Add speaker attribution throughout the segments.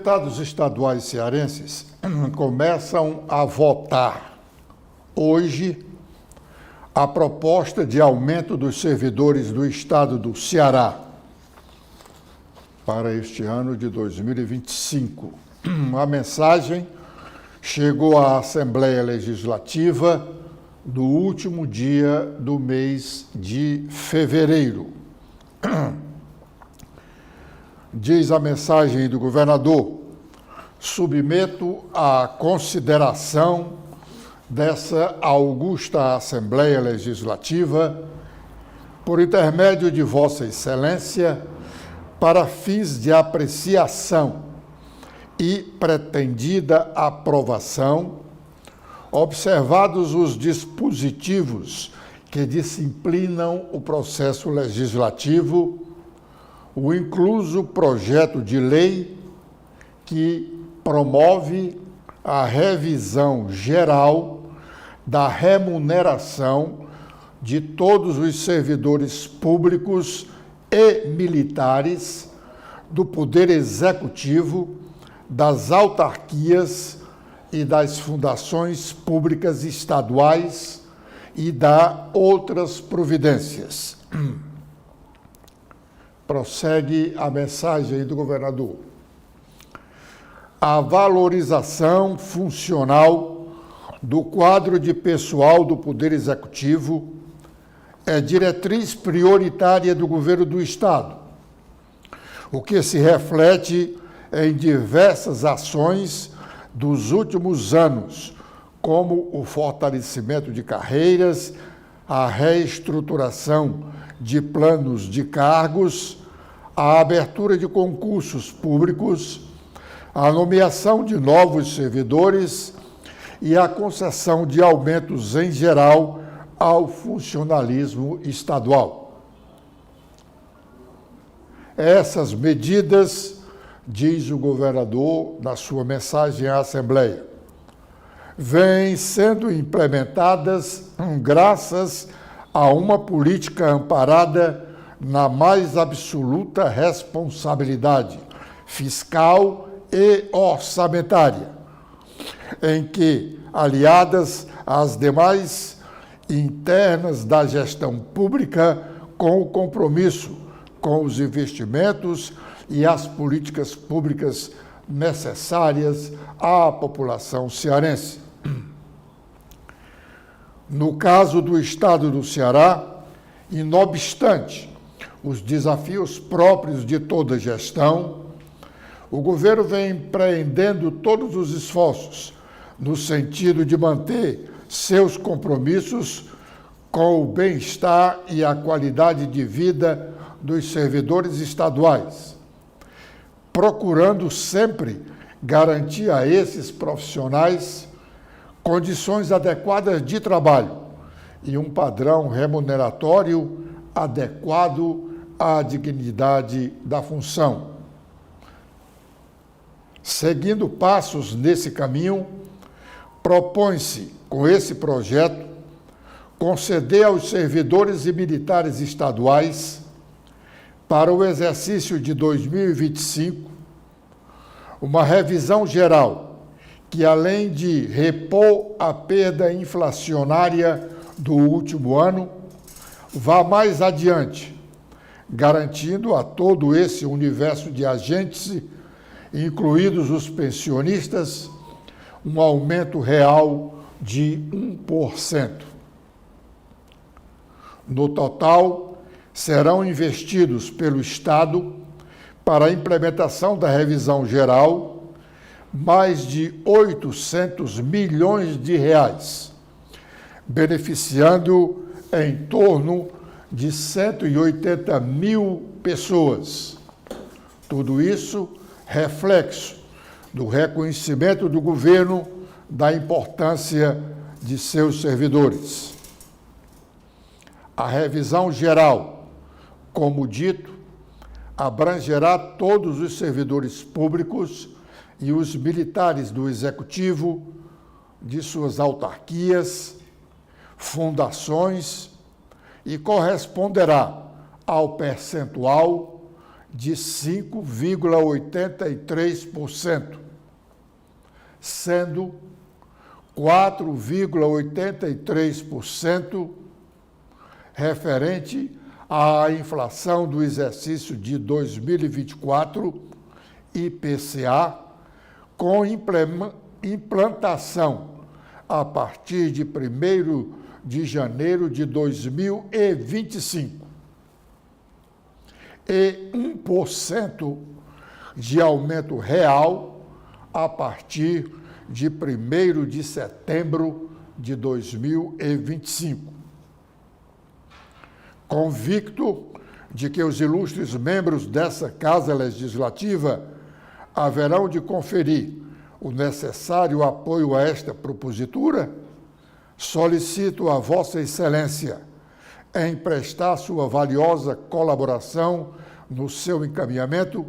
Speaker 1: deputados estaduais cearenses começam a votar hoje a proposta de aumento dos servidores do estado do Ceará para este ano de 2025. A mensagem chegou à Assembleia Legislativa no último dia do mês de fevereiro. Diz a mensagem do governador: submeto à consideração dessa augusta Assembleia Legislativa, por intermédio de Vossa Excelência, para fins de apreciação e pretendida aprovação, observados os dispositivos que disciplinam o processo legislativo, o incluso projeto de lei que promove a revisão geral da remuneração de todos os servidores públicos e militares do Poder Executivo, das autarquias e das fundações públicas estaduais e da outras providências. Prossegue a mensagem do governador. A valorização funcional do quadro de pessoal do Poder Executivo é diretriz prioritária do governo do Estado, o que se reflete em diversas ações dos últimos anos, como o fortalecimento de carreiras, a reestruturação de planos de cargos, a abertura de concursos públicos, a nomeação de novos servidores e a concessão de aumentos em geral ao funcionalismo estadual. Essas medidas, diz o governador na sua mensagem à Assembleia, vêm sendo implementadas graças a uma política amparada na mais absoluta responsabilidade fiscal e orçamentária, em que, aliadas às demais internas da gestão pública, com o compromisso com os investimentos e as políticas públicas necessárias à população cearense. No caso do estado do Ceará, e não obstante os desafios próprios de toda gestão, o governo vem empreendendo todos os esforços no sentido de manter seus compromissos com o bem-estar e a qualidade de vida dos servidores estaduais, procurando sempre garantir a esses profissionais condições adequadas de trabalho e um padrão remuneratório adequado à dignidade da função. Seguindo passos nesse caminho, propõe-se, com esse projeto, conceder aos servidores e militares estaduais, para o exercício de 2025, uma revisão geral que, além de repor a perda inflacionária do último ano, vá mais adiante, garantindo a todo esse universo de agentes, incluídos os pensionistas, um aumento real de 1%. No total, serão investidos pelo Estado, para a implementação da revisão geral, mais de 800 milhões de reais, beneficiando em torno de 180 mil pessoas. Tudo isso reflexo do reconhecimento do governo da importância de seus servidores. A revisão geral, como dito, abrangerá todos os servidores públicos e os militares do Executivo, de suas autarquias, fundações e corresponderá ao percentual de 5,83%, sendo 4,83% referente à inflação do exercício de 2024, IPCA, com implantação a partir de 1º de janeiro de 2025, e 1% de aumento real a partir de 1º de setembro de 2025. Convicto de que os ilustres membros dessa Casa Legislativa haverão de conferir o necessário apoio a esta propositura, solicito a Vossa Excelência em prestar sua valiosa colaboração no seu encaminhamento,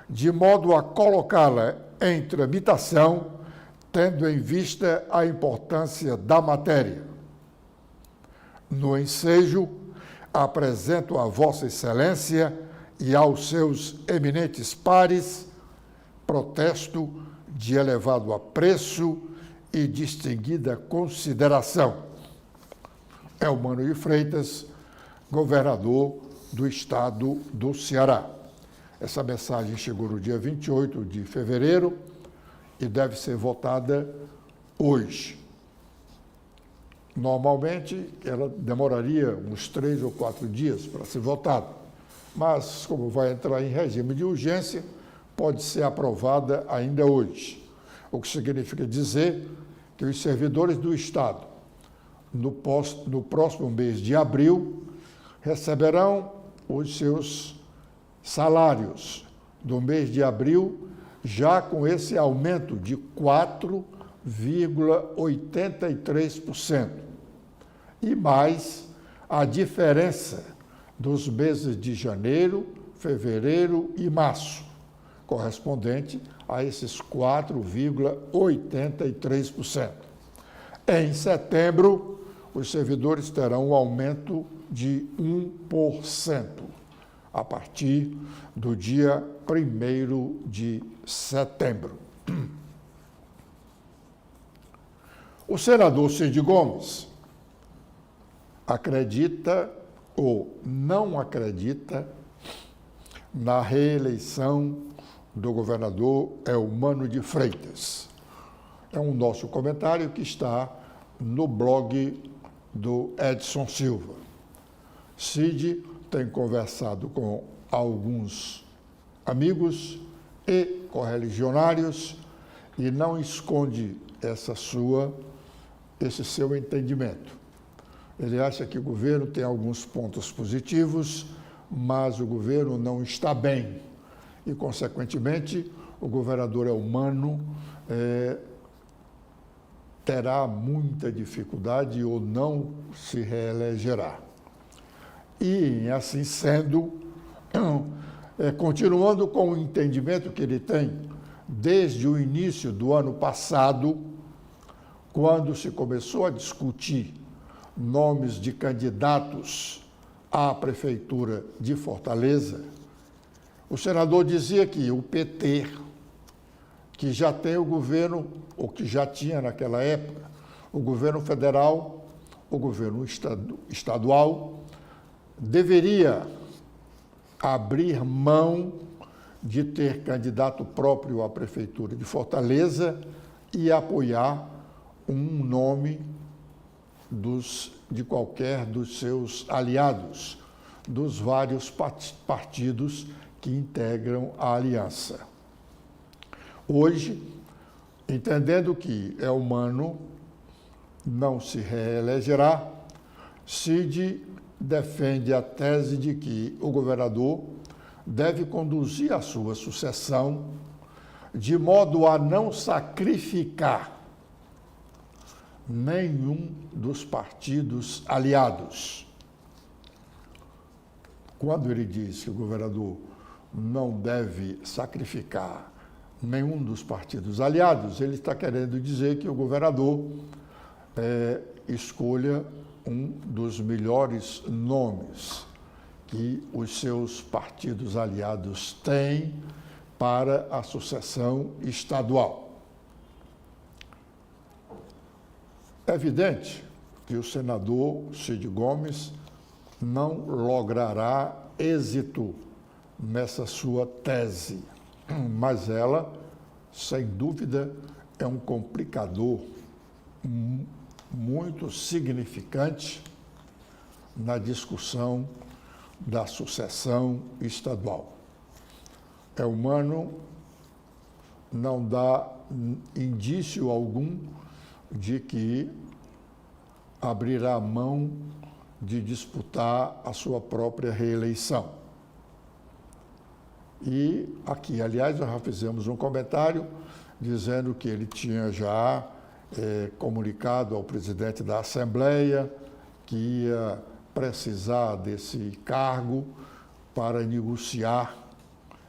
Speaker 1: de modo a colocá-la em tramitação, tendo em vista a importância da matéria. No ensejo, apresento a Vossa Excelência e aos seus eminentes pares protesto de elevado apreço e distinguida consideração. Eumano de Freitas, governador do estado do Ceará. Essa mensagem chegou no dia 28 de fevereiro e deve ser votada hoje. Normalmente, ela demoraria uns 3 ou 4 dias para ser votada, mas, como vai entrar em regime de urgência, pode ser aprovada ainda hoje, o que significa dizer que os servidores do Estado, no próximo mês de abril, receberão os seus salários do mês de abril, já com esse aumento de 4,83%, e mais a diferença dos meses de janeiro, fevereiro e março, correspondente a esses 4,83%. Em setembro, os servidores terão um aumento de 1%, a partir do dia 1º de setembro. O senador Cid Gomes acredita ou não acredita na reeleição do governador Eumano de Freitas. É um nosso comentário que está no blog do Edson Silva. Cid tem conversado com alguns amigos e correligionários e não esconde esse seu entendimento. Ele acha que o governo tem alguns pontos positivos, mas o governo não está bem. E, consequentemente, o governador Eumano terá muita dificuldade ou não se reelegerá. E, assim sendo, continuando com o entendimento que ele tem desde o início do ano passado, quando se começou a discutir nomes de candidatos à Prefeitura de Fortaleza, o senador dizia que o PT, que já tem o governo, ou que já tinha naquela época, o governo federal, o governo estadual, deveria abrir mão de ter candidato próprio à Prefeitura de Fortaleza e apoiar um nome de qualquer dos seus aliados, dos vários partidos que integram a aliança. Hoje, entendendo que Eumano não se reelegerá, Cid defende a tese de que o governador deve conduzir a sua sucessão de modo a não sacrificar nenhum dos partidos aliados. Quando ele diz que o governador não deve sacrificar nenhum dos partidos aliados, ele está querendo dizer que o governador escolha um dos melhores nomes, que os seus partidos aliados têm para a sucessão estadual. É evidente que o senador Cid Gomes não logrará êxito nessa sua tese, mas ela, sem dúvida, é um complicador muito significante na discussão da sucessão estadual. É humano, não dá indício algum de que abrirá mão de disputar a sua própria reeleição. E aqui, aliás, nós já fizemos um comentário dizendo que ele tinha já comunicado ao presidente da Assembleia que ia precisar desse cargo para negociar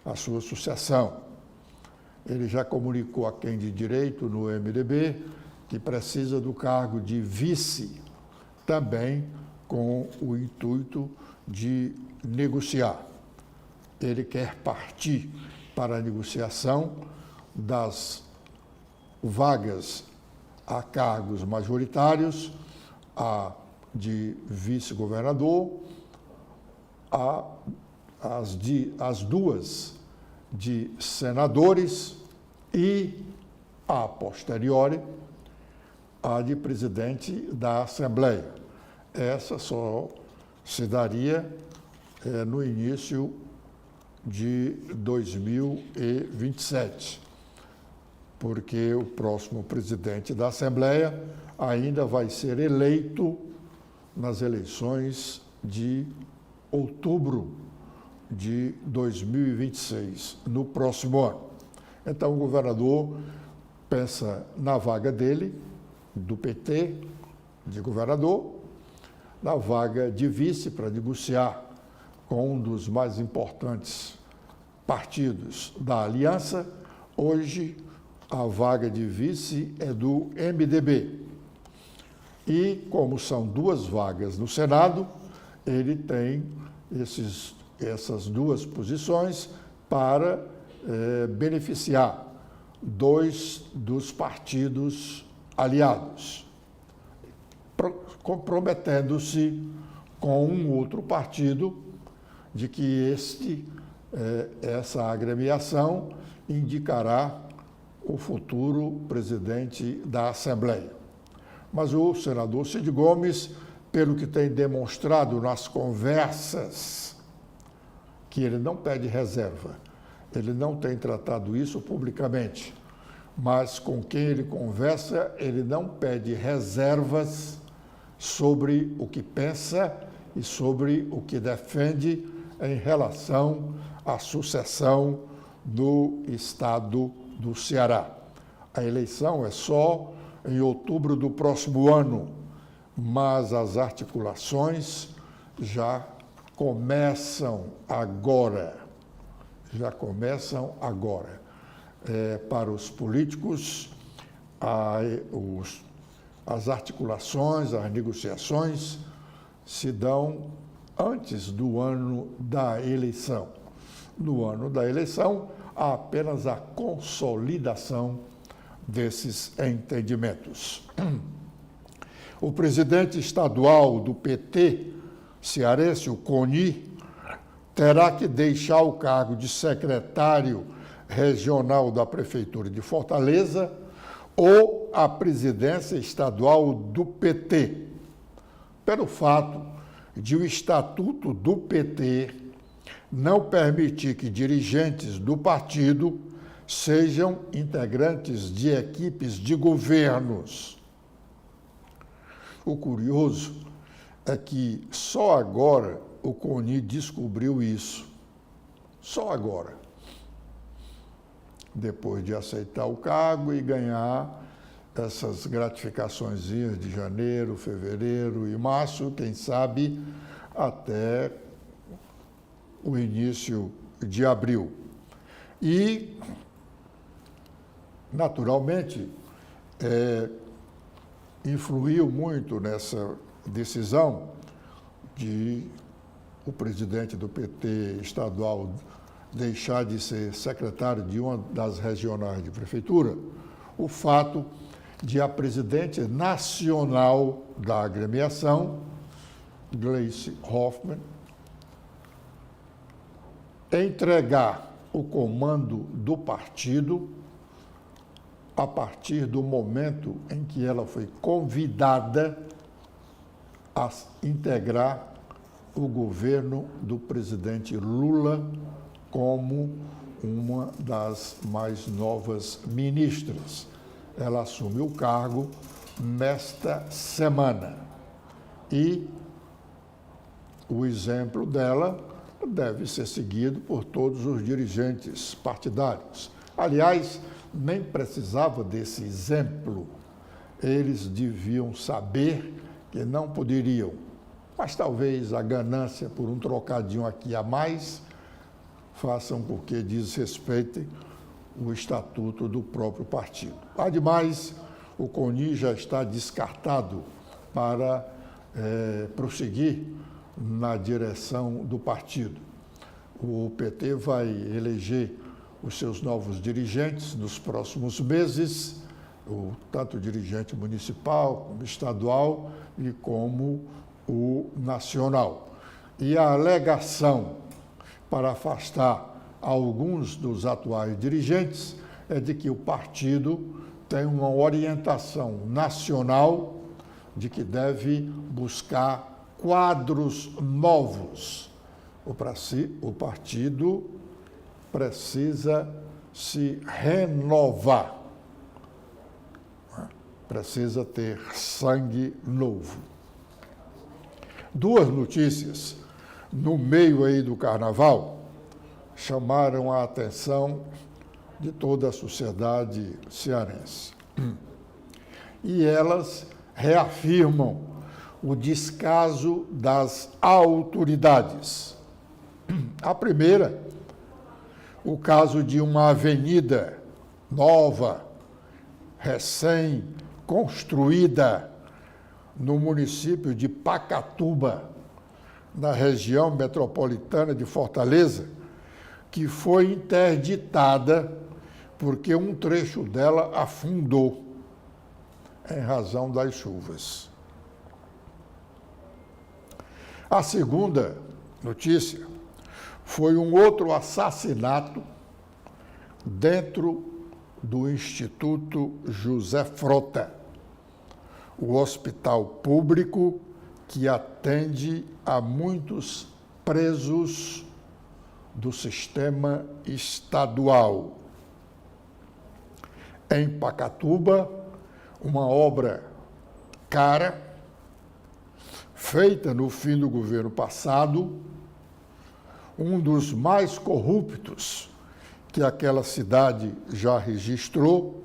Speaker 1: a sua sucessão. Ele já comunicou a quem de direito no MDB que precisa do cargo de vice, também com o intuito de negociar. Ele quer partir para a negociação das vagas a cargos majoritários, a de vice-governador, as duas de senadores e, a posteriori, a de presidente da Assembleia. Essa só se daria no início de 2027, porque o próximo presidente da Assembleia ainda vai ser eleito nas eleições de outubro de 2026, no próximo ano. Então, o governador pensa na vaga dele, do PT, de governador, na vaga de vice para negociar com um dos mais importantes partidos da aliança. Hoje, a vaga de vice é do MDB. E, como são duas vagas no Senado, ele tem essas duas posições para beneficiar dois dos partidos aliados, comprometendo-se com um outro partido de que essa agremiação indicará o futuro presidente da Assembleia. Mas o senador Cid Gomes, pelo que tem demonstrado nas conversas, que ele não pede reserva, ele não tem tratado isso publicamente, mas com quem ele conversa, ele não pede reservas sobre o que pensa e sobre o que defende em relação à sucessão do estado do Ceará. A eleição é só em outubro do próximo ano, mas as articulações já começam agora. Para os políticos, as articulações, as negociações se dão antes do ano da eleição. No ano da eleição, há apenas a consolidação desses entendimentos. O presidente estadual do PT cearense, o Coni, terá que deixar o cargo de secretário regional da Prefeitura de Fortaleza ou a presidência estadual do PT, pelo fato de o Estatuto do PT não permitir que dirigentes do partido sejam integrantes de equipes de governos. O curioso é que só agora o Coni descobriu isso. Só agora. Depois de aceitar o cargo e ganhar essas gratificaçõezinhas de janeiro, fevereiro e março, quem sabe até o início de abril. E, naturalmente, influiu muito nessa decisão de o presidente do PT estadual deixar de ser secretário de uma das regionais de prefeitura, o fato de a presidente nacional da agremiação, Gleice Hoffmann, entregar o comando do partido a partir do momento em que ela foi convidada a integrar o governo do presidente Lula como uma das mais novas ministras. Ela assumiu o cargo nesta semana e o exemplo dela deve ser seguido por todos os dirigentes partidários. Aliás, nem precisava desse exemplo. Eles deviam saber que não poderiam, mas talvez a ganância por um trocadinho aqui a mais façam com que desrespeitem o estatuto do próprio partido. Ademais, o CONI já está descartado para prosseguir na direção do partido. O PT vai eleger os seus novos dirigentes nos próximos meses, tanto o dirigente municipal, como estadual e como o nacional. E a alegação para afastar alguns dos atuais dirigentes é de que o partido tem uma orientação nacional de que deve buscar quadros novos. O partido precisa se renovar, precisa ter sangue novo. Duas notícias no meio aí do carnaval chamaram a atenção de toda a sociedade cearense. E elas reafirmam o descaso das autoridades. A primeira, o caso de uma avenida nova, recém-construída no município de Pacatuba, na região metropolitana de Fortaleza, que foi interditada porque um trecho dela afundou em razão das chuvas. A segunda notícia foi um outro assassinato dentro do Instituto José Frota, o hospital público que atende a muitos presos do sistema estadual. Em Pacatuba, uma obra cara, feita no fim do governo passado, um dos mais corruptos que aquela cidade já registrou,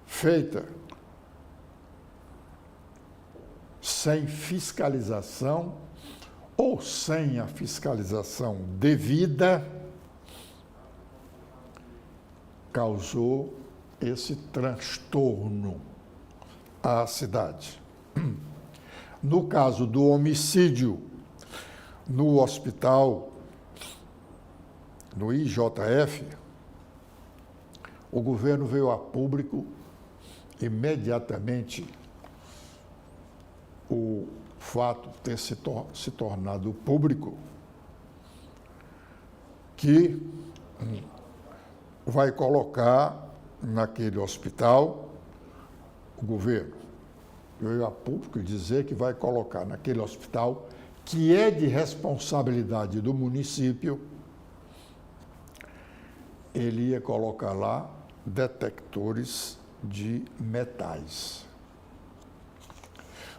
Speaker 1: feita sem fiscalização ou sem a fiscalização devida, causou esse transtorno à cidade. No caso do homicídio no hospital, no IJF, o governo veio a público imediatamente o fato ter se tornado público, que vai colocar naquele hospital, o governo veio a público dizer que vai colocar naquele hospital, que é de responsabilidade do município, ele ia colocar lá detectores de metais.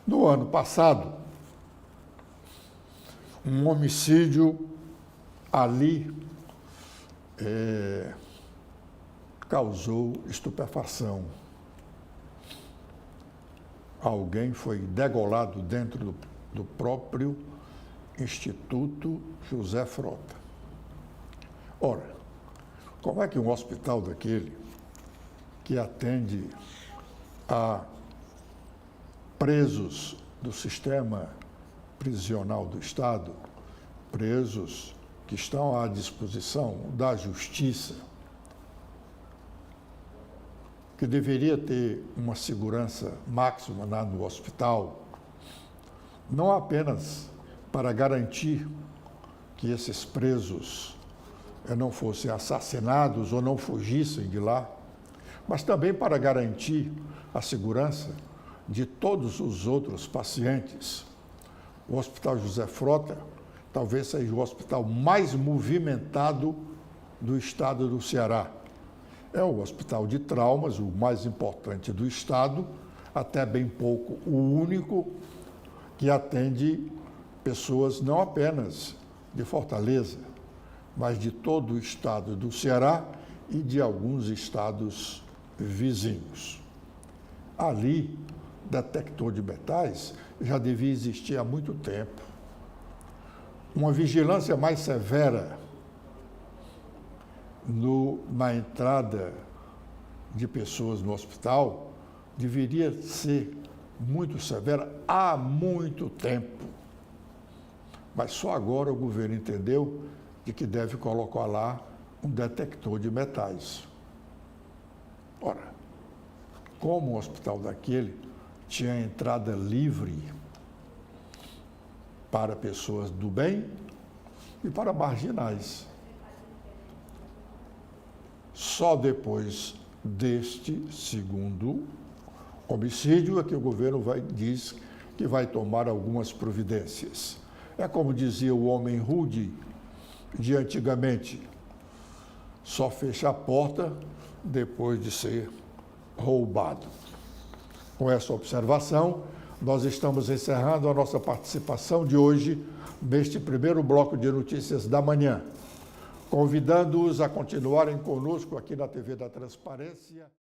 Speaker 1: No ano passado, um homicídio ali causou estupefação. Alguém foi degolado dentro do próprio Instituto José Frota. Ora, como é que um hospital daquele, que atende a presos do sistema prisional do Estado, presos que estão à disposição da Justiça, que deveria ter uma segurança máxima lá no hospital, não apenas para garantir que esses presos não fossem assassinados ou não fugissem de lá, mas também para garantir a segurança de todos os outros pacientes. O Hospital José Frota talvez seja o hospital mais movimentado do estado do Ceará. É o hospital de traumas, o mais importante do estado, até bem pouco o único que atende pessoas não apenas de Fortaleza, mas de todo o estado do Ceará e de alguns estados vizinhos. Ali, detector de metais já devia existir há muito tempo. Uma vigilância mais severa na entrada de pessoas no hospital deveria ser muito severa há muito tempo. Mas só agora o governo entendeu de que deve colocar lá um detector de metais. Ora, como o hospital daquele tinha entrada livre para pessoas do bem e para marginais. Só depois deste segundo homicídio é que o governo diz que vai tomar algumas providências. É como dizia o homem rude de antigamente, só fecha a porta depois de ser roubado. Com essa observação, nós estamos encerrando a nossa participação de hoje neste primeiro bloco de notícias da manhã, convidando-os a continuarem conosco aqui na TV da Transparência.